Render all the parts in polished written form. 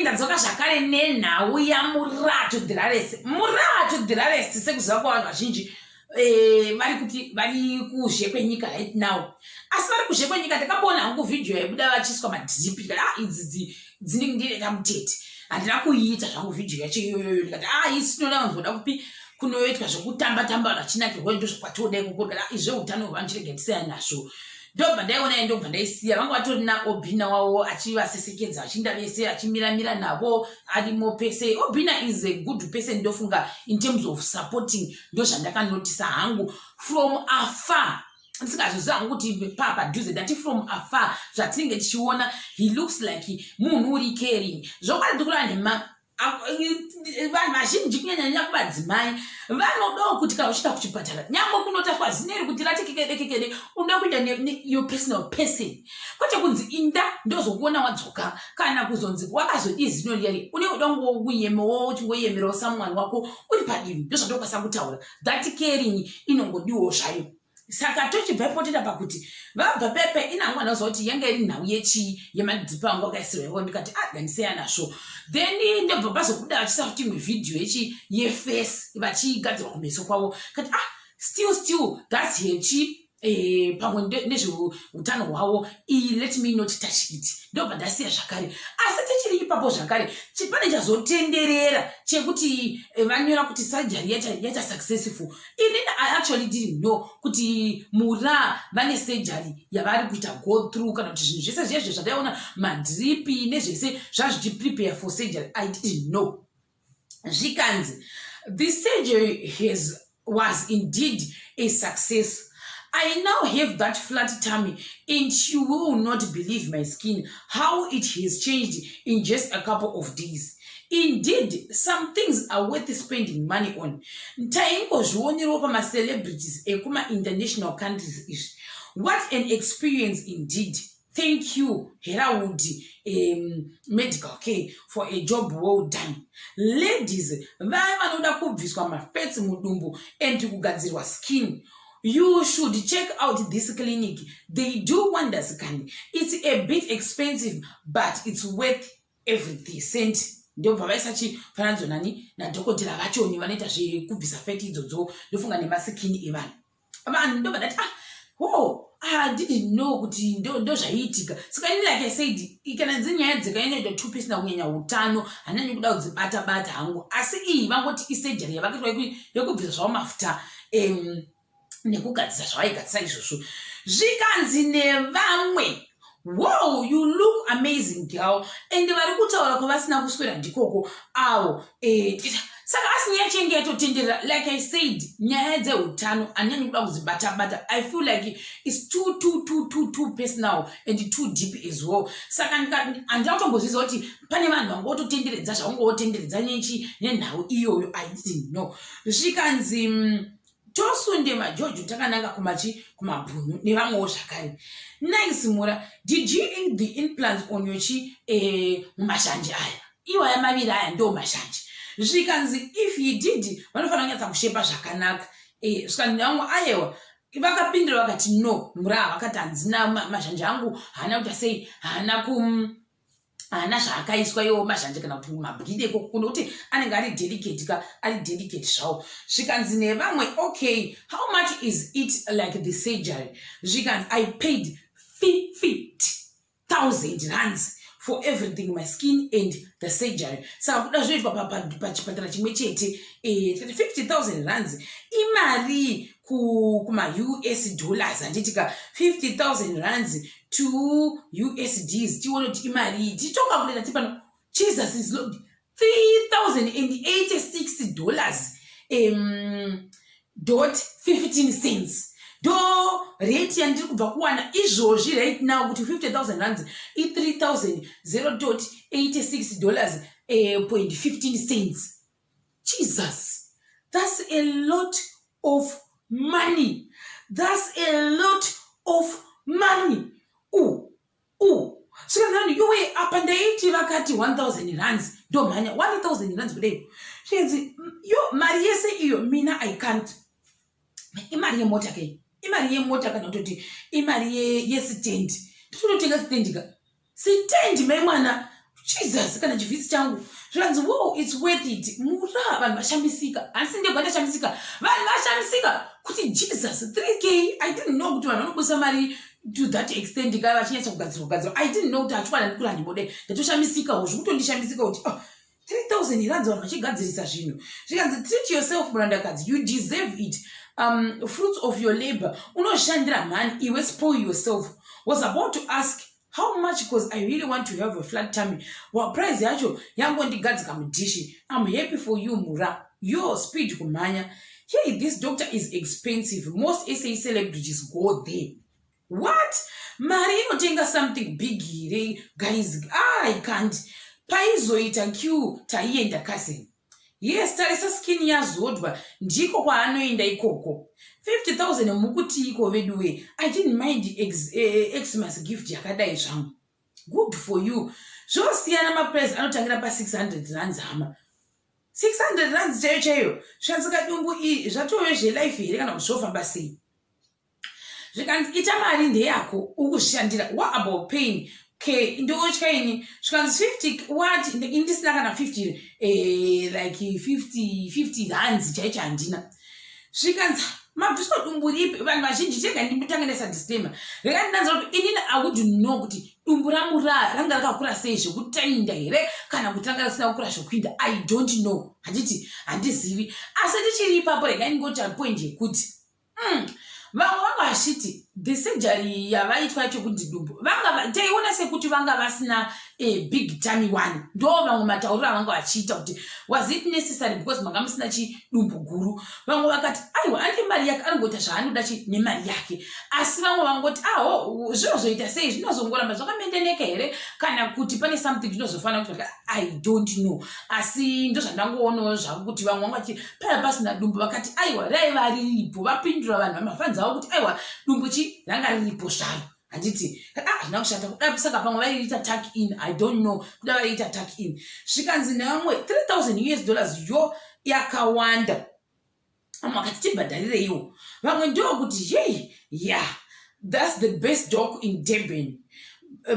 ndadzoka zvakare nenhau yamurato dhiraresi sekuziva kwavanhu vazhinji vari kuzhe kwenyika right now. Asi vari kuzhe kwenyika ndakaona hangu vhidhiyo yaibuda vachiswa madhipi ndikati idzi dzinenge ndinoita mutete handina kuiita zvangu vhidhiyo yacho iyoyoyo ndikati isi tinoda vanzoda kupi kunoitwa zvekutamba vachinakirwa ndo zvakwatoda ikoko izveutano hwevanhu chirege ndisiyana nazvo. Ndobva ndaiona ndobva ndaisiya vanga vatorina Obina wavo achivasesekedza achinda vese achimiramira navo arimo pese. Obina is a good person ndofunga in terms of supporting ndo zvandakanotisa hangu from afar. Ndisingazoziva hangu kuti padhuze ndati from afar zvatinenge tichiona he looks like munhu uri caring. Zvokwadi ndikura nema vanhu vazhinji kunyanya kuvadzimai vanodawo kuti kana uchida kuchipatara nyangwe kunotaurwa zineri kuti ratekekede unoda kuita your personal person kwete kunzi inda ndozokuona wadzoka kana kuzonzi wakazodii zino riyari unoda kuyemewo uchingoyemerawo someone wako uri padivi ndozvatokwanisa kutaura that caring inongodiwo zvayo. Saka tochibvepo tida pakuti vabva pepe inangwana zoti yanga iri nhau yemadhipa anga akaisirwa ndikati ndisiyana nazvo. Then ndobva pazokuda vachisafuti mivhidhiyo yeface vachigadzirwa kumeso kwavo kati still that's hechi pamwe nezveutano hwavo let me not touch it. Ndobva ndasiya zvakare asi tichiri ipapo zvakare chipane chazotenderera chekuti vanyora kuti surgery yaita successful. Inini I actually didn't know kuti mura vane surgery yavari kuita go through kana kuti zvinhu zvese zvezvo zvandaiona madripi nezvese zvazvichiprepare for surgery I didn't know. Zvikanzi the surgery was indeed a success. I now have that flat tummy and you will not believe my skin, how it has changed in just a couple of days. Indeed, some things are worth spending money on. Ntaingo zhuonero pama celebrities ekuma international countries. What an experience indeed. Thank you, Herawood Medical Care, for a job well done. Ladies, vanoda kubviswa mafetsi mudumbu and kugadzirwa skin. You should check out this clinic. They do wonders, Kani. It's a bit expensive, but it's worth every cent. Ndobva vaisachi fananzo nani na dhokotera vachoni vanoita zvekubvisa feti idzodzo ndofunga nemasikini evanhu. Vanhu ndobva ndati I didn't know kuti ndo zvaiitika. Saka like I said, ikana dzinyaya dzikaenda two piece na kunyanya utano hanani kuda kudzibata hangu. Asi iyi vangoti isurgery yavakaitwa yekubvisa zvawo mafuta nekugadzira zvavaigadzisa izvozvo. Zvikanzi nevamwe wow, you look amazing girl. And vari kutaura kwavasina kuswera ndikoko avo saka asi nyaya chenge yatotenderera like I said nyaya dzeutano hanyanyi kuda kudzibata. I feel like it's too personal and too deep as well. Saka handinatombozviziva kuti pane vanhu vangototenderedza zvaungotenderedza nechi nenhau iyoyo I didn't know. Zvikanzi tosunde majojo takananga kumabhunu nevamwewo zvakare. Nice mura, did you ink the implants on yochi mumashanje aya? Iwaya maviri aya ndo mashanje. Zvikanzi if you did vanofanira kunyatsa kushepa zvakanaka. Zvikanzi vamwe ayewa vakapindura vakati no mura vakati hanzina mashanje angu hana kuti sei hana zvakaiswa iwo mashanje kana kuti mabhidi ekoko kuti anenge ari delicate zvawo. Zvikanzi nevamwe okay, how much is it like the surgery? Zvikanzi I paid 50,000 rands for everything, my skin and the surgery. Saka kuda zvoitwa pachipatara chimwe chete 50,000 rands imari kuma US dollars anditika 50,000 rands to USDs tione kuti imari tichoka kuleta tipano Jesus is Lord $3,086.15 do rate yandiri kubva kuwana izvozvi right now kuti 50,000 rands $3,086.15. Jesus, that's a lot of money. That's a lot of money. So then you were up and the vakati 1,000 rands. Do manya 1,000 rands today. She says, yo mariese iyo mina I can't. Imari mota ke. Imari mota kana toti imari yes tent. Tunotenga stand ka. Stand me mwana Jesus kana chivhitsi changu zvanzi wow it's worth it mura vanhu vashamisika asi ndebva ndashamisika vanhu vashamisika kuti Jesus 3k I didn't know kuti vanhu vanobusa mari to that extent kana vachinyatsa kugadzirwa I didn't know kuti achikwana ndikura ndibode ndatoshamisika zvekutondishamisika kuti 3,000 rands vanhu vachigadzirisa zvinhu zvikanzi treat yourself murandakadzi you deserve it fruits of your labor unoshandira mhani iwe spoil yourself was about to ask how much because I really want to have a flat tummy well price yacho yangondigadzika mudishi I'm happy for you mura your speed kumhanya hey this doctor is expensive most SA celebrities go there what mari inotenga something big here guys I can't paizoita q taienda cousin yes tarisa skin yazodwa ndiko kwaanoenda ikoko 50,000 mukuti iko veduwe I didn't mind Xmas gift yakadai zvangu good for you zvosiyana maprice anotangira pa 600 rands hama 600 rands chaiyo zvanzika dumbu iyi zvatove zvelife here kana kuzvofamba sei zvikanzi ita mari ndeyako ukushandira what about pain okay ndochkaini zvikanzi 50 what indisina kana 50 like 50 rands chaicho handina zvikanzi mabhiso dumbu ripi vanhu vazhinji tega ndimutanga disclaimer rekandanza kuti inini I would know kuti dumbu ramura ranga rakakura sei zvekuti tainda here kana kuti ranga risina kukura zvekuinda I don't know handizivi asi tichiri ipapo rekaningoti point yekuti vamwe vanga vachiti the surgery yavaitwa chokuti dumbu vanga taiona sekuti vanga vasina big tummy one ndo vamwe matauriro avanga vachiita kuti was it necessary because manga musina chidumbu guru vamwe vakati aiwa ane mari yake anongoita zvaanoda nemari yake asi vamwe vangoti zvinozoita sei zvinozongoramba zvakamendeneka here kana kuti pane something zvinozofanira kuti I don't know asi ndo zvandangoonawo zvavo kuti vamwe vanga vachi paya pasina dumbu vakati aiwa raiva riripo vapindura vanhu vamafanzawo kuti aiwa dumbu ranga riripo zvaro handiti zvina kushata kuda saka pamwe vaiita tuck in I don't know kuda vaiita tuck in zvikanzi nevamwe $3,000 yo yakawanda amwe vakati tibhadharireiwo vamwe ndokuti hey yeah that's the best doc in Durban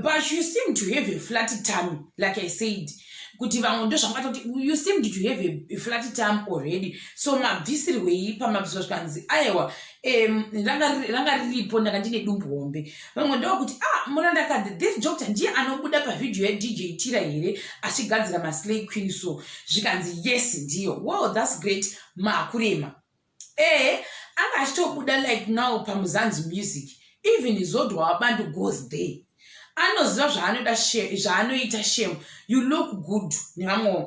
but you seem to have a flat tummy like I said kuti vamwe ndo zvangati kuti you seem to have a flat tummy already so mabvisirwei pamabviswa zvikanzi aiwa ranga riripo ndanga ndine dumbu hombe vamwe ndokuti murandakadzi this doctor ndiye anobuda pavidhiyo yaDJ Tira here achigadzira maslay queen so zvikanzi yes ndiyo wow that's great makurema anga achitobuda like now pamuzanzi music even izodwa wabantu goes there anoziva zvaanoita shame you look good nevamwe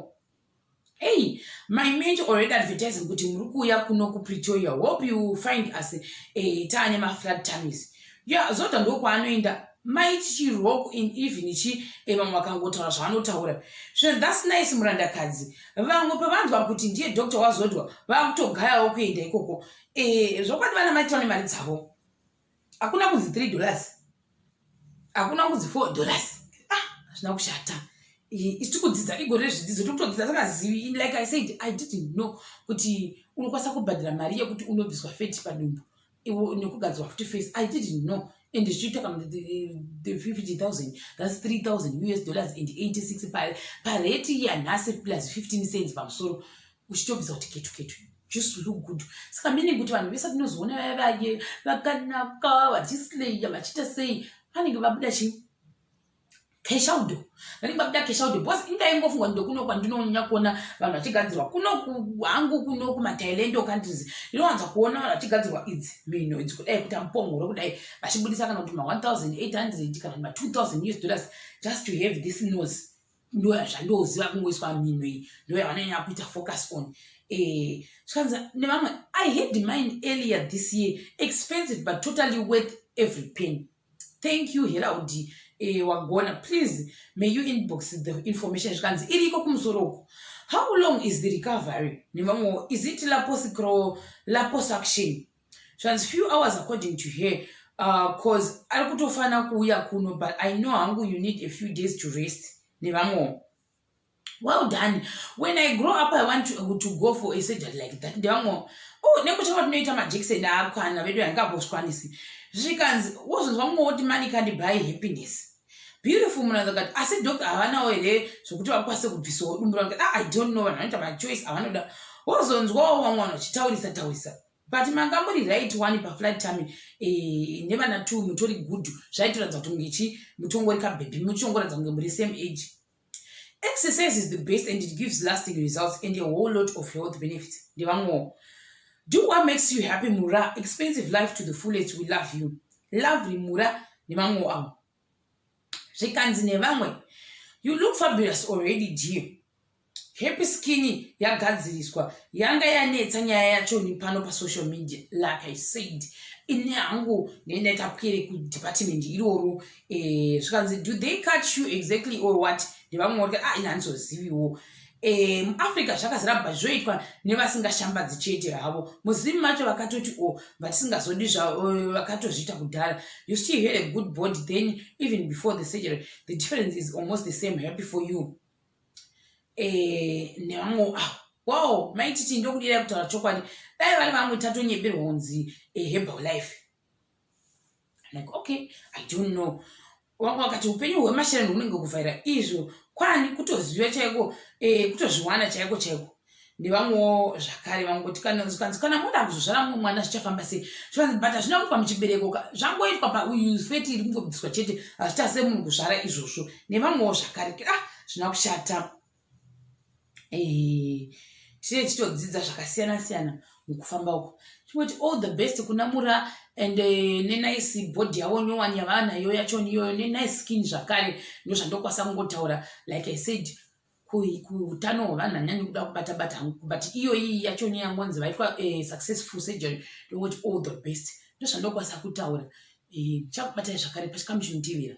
hey my mentor already advertising kuti muri kuuya kuno kuPretoria hope you find us taane maflat tummies yeah zodwa ndokwaanoenda maiti chiroko in even vamwe vakangotaura zvavanotaura so that's nice murandakadzi vamwe pavanzwa kuti ndiye doctor wazodwa vakutogayawo kuenda ikoko zvokwadi vana maitaura nemari dzavo hakuna kunzi $3 hakuna kunzi $4 zvina kushata isi kudzidza igore rezvidzidzo tokutodzidza sakazivi like I said I didn't know kuti unokwanisa kubhadhira mari yekuti unobviswa feti padumbu nekugadzirwa futi face I didn't know and zvichitoka the 50,000 that's $3,000 and 86 pareti yanhasi plus 15 cents pamusoro uchitobvisa kuti ketu just look good saka meaning kuti vanhu vese tinozoona vaye vakanaka vachislaya vachiita sei vanenge vabuda chii cash out vanenge vabuda cash out because ingaingofungwa ndokuno kwandinonya kuona vanhu vachigadzirwa kuno hangu kuno kumaThailand countries ndinowanza kuona vanhu vachigadzirwa idzi mino idzi kudai kuti amupongoro kudai vachibudisa kana kuti $1,800 kana $2,000 just to have this nose ndo zvandoziva kungoiswa mino iyi ndo yavanonyanya kuita focus on zvikanza nevamwe I had mine earlier this year expensive but totally worth every penny thank you Herald wagona please may you inbox the information zvikanzi iriko kumusoroko how long is the recovery nevamwe is it liposuction zvikanzi few hours according to her cause ari kutofana kuuya kuno but I know hangu you need a few days to rest nevamwe well done when I grow up I want to go for a surgery like that ndevamwe nekuchava tinoita majekiseni akwana vedu yangambosvikwanisi zvikanzi wozonzwa mumwe woti money can't buy happiness beautiful munhu akati asi doctor havanawo here zvokuti vakwanise kubvisawo dumbu ravo I don't know vanoita machoice avanoda wozonzwawo vamwe vanhu vachitaurisa but manga muri right one paflight time nevana 2 mutori good zvaitoratidza kuti munge mutongori kabhebhi muchiongoratidza kunge muri same age. Exercise is the best and it gives lasting results and a whole lot of health benefits. Do what makes you happy, Mura. Expensive life to the fullest. We love you. Lovely Mura. You look fabulous already, dear. Happy skinny, yagadziriswa. Yanga yanetsa nyaya yacho ni pano pa social media. Like I said, ine angu nenda tapkire ku department iroro. Do they catch you exactly or what? Inanzoziviwo. Africa zvakaziramba zvoitwa nevasingashambadzi chete havo. Muzimu macho vakatoti vatisingazodi vakatozviita kudhara. You still had a good body then even before the surgery. The difference is almost the same. Happy for you. Wow, maititi ndokudira kutaura chokwadi. Dai vari vamwe tatonyeberwa kunzi Herbal Life. Like okay, I don't know. Wakati upenyu hwemashare hunenge kuvhaira izvo kwani kutoziva chaiko kutozviwana chaiko nevamwewo zvakare vangoti kana muda kuzozvara mumwe mwana zvichafamba sei zvivanzi but hazvina kuitwa muchibereko zvangoitwa paufeti iri kungobviswa chete hazvita semunhu kuzvara izvozvo nevamwewo zvakare zvina kushata. Tine tichidzidza zvakasiyana mukufamba uko chimoti all the best kuna Mura and nenice body yavo nyowani yavanayo yachoniyo nenice skin zvakare ndozvandokwasa kungotaura like I said kuutano hwavanhu hanyanyi kuda kubata hangu but iyoyi yachoni yangonzi vaitwa successful surgery ndongoti all the best ndozvandokwasa kutaura chakubatai zvakare pachikamuchinitivira.